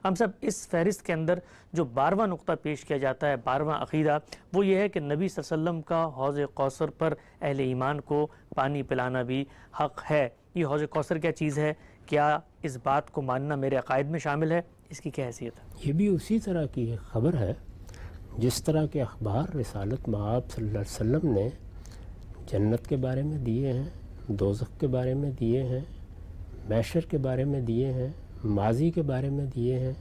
ہم سب اس فہرست کے اندر جو 12واں نقطہ پیش کیا جاتا ہے، 12واں عقیدہ، وہ یہ ہے کہ نبی صلی اللہ علیہ وسلم کا حوض کوثر پر اہل ایمان کو پانی پلانا بھی حق ہے۔ یہ حوض کوثر کیا چیز ہے؟ کیا اس بات کو ماننا میرے عقائد میں شامل ہے؟ اس کی کیا حیثیت ہے؟ یہ بھی اسی طرح کی ایک خبر ہے جس طرح کے اخبار رسالت مآب صلی اللہ علیہ وسلم نے جنت کے بارے میں دیے ہیں، دوزخ کے بارے میں دیے ہیں، محشر کے بارے میں دیے ہیں، ماضی کے بارے میں دیے ہیں،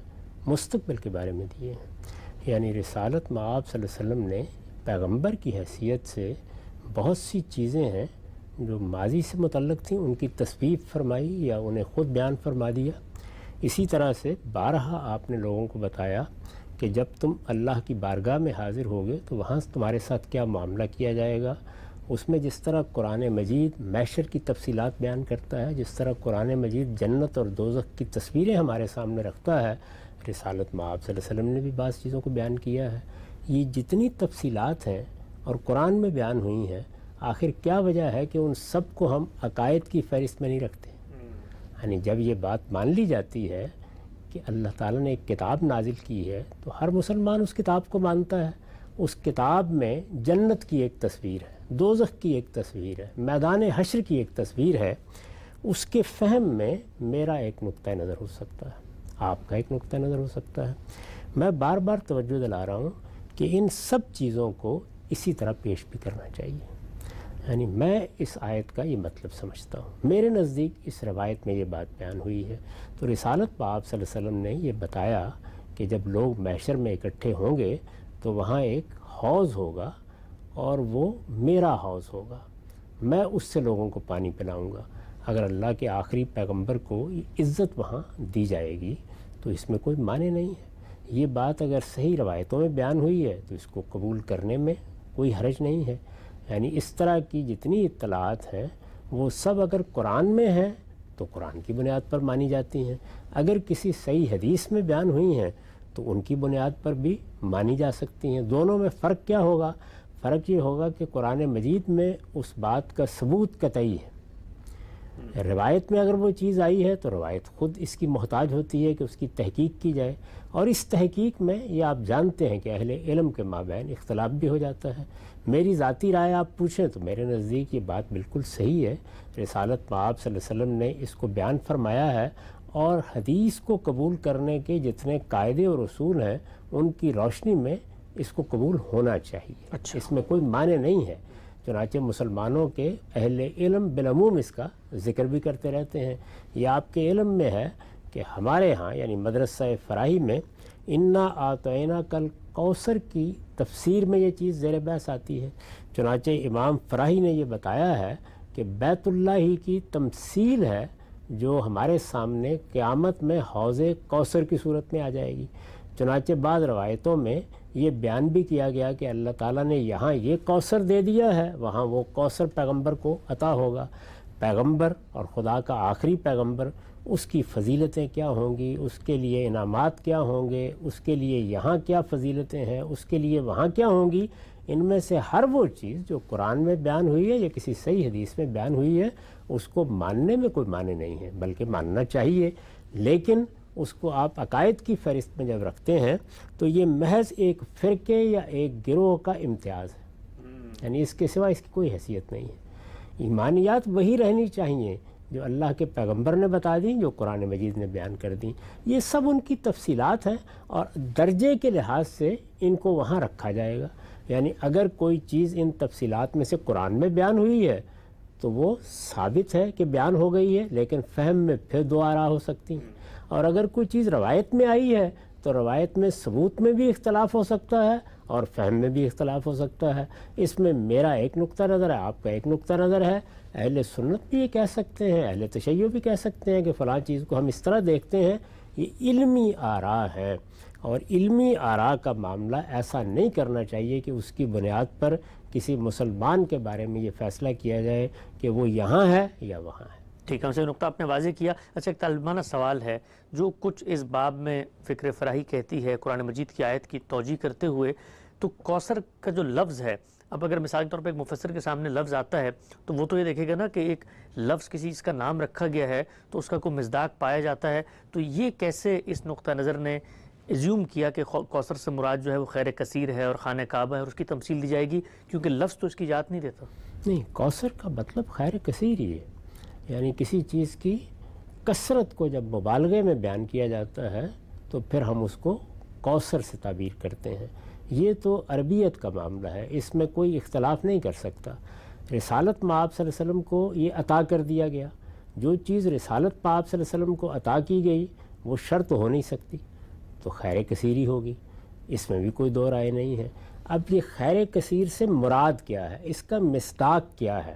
مستقبل کے بارے میں دیے ہیں۔ یعنی رسالت مآب صلی اللہ علیہ وسلم نے پیغمبر کی حیثیت سے بہت سی چیزیں ہیں جو ماضی سے متعلق تھیں، ان کی تصویر فرمائی یا انہیں خود بیان فرما دیا۔ اسی طرح سے بارہا آپ نے لوگوں کو بتایا کہ جب تم اللہ کی بارگاہ میں حاضر ہوگے تو وہاں تمہارے ساتھ کیا معاملہ کیا جائے گا۔ اس میں جس طرح قرآن مجید محشر کی تفصیلات بیان کرتا ہے، جس طرح قرآن مجید جنت اور دوزخ کی تصویریں ہمارے سامنے رکھتا ہے، رسالت مآب صلی اللہ علیہ وسلم نے بھی بعض چیزوں کو بیان کیا ہے۔ یہ جتنی تفصیلات ہیں اور قرآن میں بیان ہوئی ہیں، آخر کیا وجہ ہے کہ ان سب کو ہم عقائد کی فہرست میں نہیں رکھتے؟ یعنی جب یہ بات مان لی جاتی ہے کہ اللہ تعالیٰ نے ایک کتاب نازل کی ہے تو ہر مسلمان اس کتاب کو مانتا ہے۔ اس کتاب میں جنت کی ایک تصویر ہے، دوزخ کی ایک تصویر ہے، میدان حشر کی ایک تصویر ہے۔ اس کے فہم میں میرا ایک نقطہ نظر ہو سکتا ہے، آپ کا ایک نقطہ نظر ہو سکتا ہے۔ میں بار بار توجہ دلا رہا ہوں کہ ان سب چیزوں کو اسی طرح پیش بھی کرنا چاہیے۔ یعنی میں اس آیت کا یہ مطلب سمجھتا ہوں، میرے نزدیک اس روایت میں یہ بات بیان ہوئی ہے تو رسالت پاک صلی اللہ علیہ وسلم نے یہ بتایا کہ جب لوگ محشر میں اکٹھے ہوں گے تو وہاں ایک حوض ہوگا اور وہ میرا حوض ہوگا، میں اس سے لوگوں کو پانی پلاؤں گا۔ اگر اللہ کے آخری پیغمبر کو عزت وہاں دی جائے گی تو اس میں کوئی معنی نہیں ہے۔ یہ بات اگر صحیح روایتوں میں بیان ہوئی ہے تو اس کو قبول کرنے میں کوئی حرج نہیں ہے۔ یعنی اس طرح کی جتنی اطلاعات ہیں وہ سب اگر قرآن میں ہیں تو قرآن کی بنیاد پر مانی جاتی ہیں، اگر کسی صحیح حدیث میں بیان ہوئی ہیں تو ان کی بنیاد پر بھی مانی جا سکتی ہیں۔ دونوں میں فرق کیا ہوگا؟ فرق یہ ہوگا کہ قرآن مجید میں اس بات کا ثبوت قطعی ہے، روایت میں اگر وہ چیز آئی ہے تو روایت خود اس کی محتاج ہوتی ہے کہ اس کی تحقیق کی جائے، اور اس تحقیق میں یہ آپ جانتے ہیں کہ اہل علم کے مابین اختلاف بھی ہو جاتا ہے۔ میری ذاتی رائے آپ پوچھیں تو میرے نزدیک یہ بات بالکل صحیح ہے، رسالت مآب صلی اللہ علیہ وسلم نے اس کو بیان فرمایا ہے، اور حدیث کو قبول کرنے کے جتنے قاعدے اور اصول ہیں ان کی روشنی میں اس کو قبول ہونا چاہیے۔ اس میں کوئی معنی نہیں ہے۔ چنانچہ مسلمانوں کے اہل علم بالعموم اس کا ذکر بھی کرتے رہتے ہیں۔ یہ آپ کے علم میں ہے کہ ہمارے ہاں یعنی مدرسہ فراہی میں انا اعطینا کل کوثر کی تفسیر میں یہ چیز زیر بحث آتی ہے۔ چنانچہ امام فراہی نے یہ بتایا ہے کہ بیت اللہ ہی کی تمثیل ہے جو ہمارے سامنے قیامت میں حوض کوثر کی صورت میں آ جائے گی۔ چنانچہ بعض روایتوں میں یہ بیان بھی کیا گیا کہ اللہ تعالیٰ نے یہاں یہ کوثر دے دیا ہے، وہاں وہ کوثر پیغمبر کو عطا ہوگا۔ پیغمبر اور خدا کا آخری پیغمبر، اس کی فضیلتیں کیا ہوں گی، اس کے لیے انعامات کیا ہوں گے، اس کے لیے یہاں کیا فضیلتیں ہیں، اس کے لیے وہاں کیا ہوں گی، ان میں سے ہر وہ چیز جو قرآن میں بیان ہوئی ہے یا کسی صحیح حدیث میں بیان ہوئی ہے اس کو ماننے میں کوئی معنی نہیں ہے، بلکہ ماننا چاہیے۔ لیکن اس کو آپ عقائد کی فہرست میں جب رکھتے ہیں تو یہ محض ایک فرقے یا ایک گروہ کا امتیاز ہے، یعنی اس کے سوا اس کی کوئی حیثیت نہیں ہے۔ ایمانیات وہی رہنی چاہیے جو اللہ کے پیغمبر نے بتا دیں، جو قرآن مجید نے بیان کر دیں۔ یہ سب ان کی تفصیلات ہیں اور درجے کے لحاظ سے ان کو وہاں رکھا جائے گا۔ یعنی اگر کوئی چیز ان تفصیلات میں سے قرآن میں بیان ہوئی ہے تو وہ ثابت ہے کہ بیان ہو گئی ہے، لیکن فہم میں پھر دو آراء ہو سکتی ہیں۔ اور اگر کوئی چیز روایت میں آئی ہے تو روایت میں ثبوت میں بھی اختلاف ہو سکتا ہے اور فہم میں بھی اختلاف ہو سکتا ہے۔ اس میں میرا ایک نقطہ نظر ہے، آپ کا ایک نقطہ نظر ہے۔ اہل سنت بھی یہ کہہ سکتے ہیں، اہل تشیع بھی کہہ سکتے ہیں کہ فلاں چیز کو ہم اس طرح دیکھتے ہیں۔ یہ علمی آراء ہے، اور علمی آراء کا معاملہ ایسا نہیں کرنا چاہیے کہ اس کی بنیاد پر کسی مسلمان کے بارے میں یہ فیصلہ کیا جائے کہ وہ یہاں ہے یا وہاں ہے۔ ٹھیک ہے، ہم سے نقطہ آپ نے واضح کیا۔ اچھا، ایک طالبانہ سوال ہے، جو کچھ اس باب میں فکر فراہی کہتی ہے قرآن مجید کی آیت کی توجیہ کرتے ہوئے، تو کوثر کا جو لفظ ہے اب اگر مثال کے طور پہ ایک مفسر کے سامنے لفظ آتا ہے تو وہ تو یہ دیکھے گا نا کہ ایک لفظ کسی چیز کا نام رکھا گیا ہے تو اس کا کوئی مصداق پایا جاتا ہے، تو یہ کیسے اس نقطہ نظر نے ایزیوم کیا کہ کوثر سے مراد جو ہے وہ خیر کثیر ہے اور خانہ کعبہ ہے اور اس کی تمثیل دی جائے گی، کیونکہ لفظ تو اس کی اجازت نہیں دیتا؟ نہیں، کوثر کا مطلب خیر کثیر ہی ہے، یعنی کسی چیز کی کثرت کو جب مبالغے میں بیان کیا جاتا ہے تو پھر ہم اس کو کوثر سے تعبیر کرتے ہیں۔ یہ تو عربیت کا معاملہ ہے، اس میں کوئی اختلاف نہیں کر سکتا۔ رسالت مآب صلی اللہ علیہ وسلم کو یہ عطا کر دیا گیا، جو چیز رسالت مآب صلی اللہ علیہ وسلم کو عطا کی گئی وہ شرط ہو نہیں سکتی، تو خیر کثیر ہی ہوگی، اس میں بھی کوئی دو رائے نہیں ہے۔ اب یہ خیر کثیر سے مراد کیا ہے، اس کا مصداق کیا ہے؟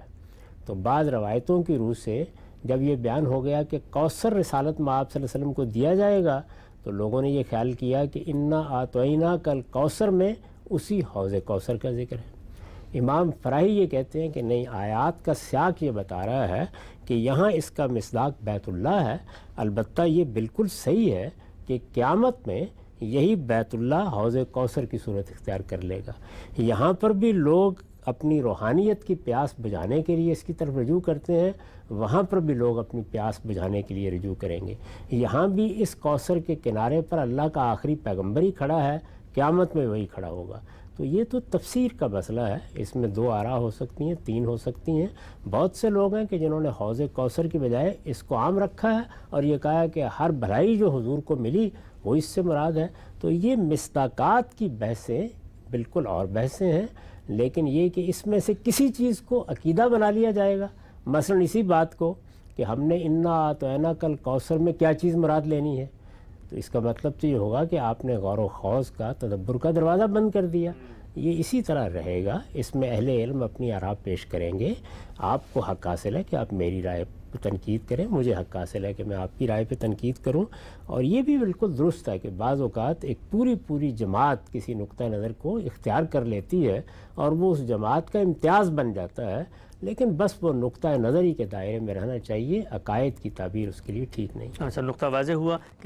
تو بعض روایتوں کی روح سے جب یہ بیان ہو گیا کہ کوثر رسالت مآب صلی اللہ علیہ وسلم کو دیا جائے گا تو لوگوں نے یہ خیال کیا کہ انا اعطیناک کل کوثر میں اسی حوض کوثر کا ذکر ہے۔ امام فراہی یہ کہتے ہیں کہ نہیں، آیات کا سیاق یہ بتا رہا ہے کہ یہاں اس کا مصداق بیت اللہ ہے۔ البتہ یہ بالکل صحیح ہے کہ قیامت میں یہی بیت اللہ حوض کوثر کی صورت اختیار کر لے گا۔ یہاں پر بھی لوگ اپنی روحانیت کی پیاس بجھانے کے لیے اس کی طرف رجوع کرتے ہیں، وہاں پر بھی لوگ اپنی پیاس بجھانے کے لیے رجوع کریں گے۔ یہاں بھی اس کوثر کے کنارے پر اللہ کا آخری پیغمبر ہی کھڑا ہے، قیامت میں وہی کھڑا ہوگا۔ تو یہ تو تفسیر کا مسئلہ ہے، اس میں دو آراء ہو سکتی ہیں، تین ہو سکتی ہیں۔ بہت سے لوگ ہیں کہ جنہوں نے حوض کوثر کی بجائے اس کو عام رکھا ہے اور یہ کہا ہے کہ ہر بھلائی جو حضور کو ملی وہ اس سے مراد ہے۔ تو یہ مصداقات کی بحثیں بالکل اور بحثیں ہیں، لیکن یہ کہ اس میں سے کسی چیز کو عقیدہ بنا لیا جائے گا، مثلا اسی بات کو کہ ہم نے انا اعطیناک کل کوثر میں کیا چیز مراد لینی ہے، تو اس کا مطلب تو یہ ہوگا کہ آپ نے غور و خوض کا، تدبر کا دروازہ بند کر دیا۔ یہ اسی طرح رہے گا، اس میں اہل علم اپنی آراء پیش کریں گے۔ آپ کو حق حاصل ہے کہ آپ میری رائے پہ تنقید کریں، مجھے حق حاصل ہے کہ میں آپ کی رائے پہ تنقید کروں۔ اور یہ بھی بالکل درست ہے کہ بعض اوقات ایک پوری جماعت کسی نقطہ نظر کو اختیار کر لیتی ہے اور وہ اس جماعت کا امتیاز بن جاتا ہے، لیکن بس وہ نقطہ نظری کے دائرے میں رہنا چاہیے، عقائد کی تعبیر اس کے لیے ٹھیک نہیں۔ اچھا، نقطہ واضح ہوا کہ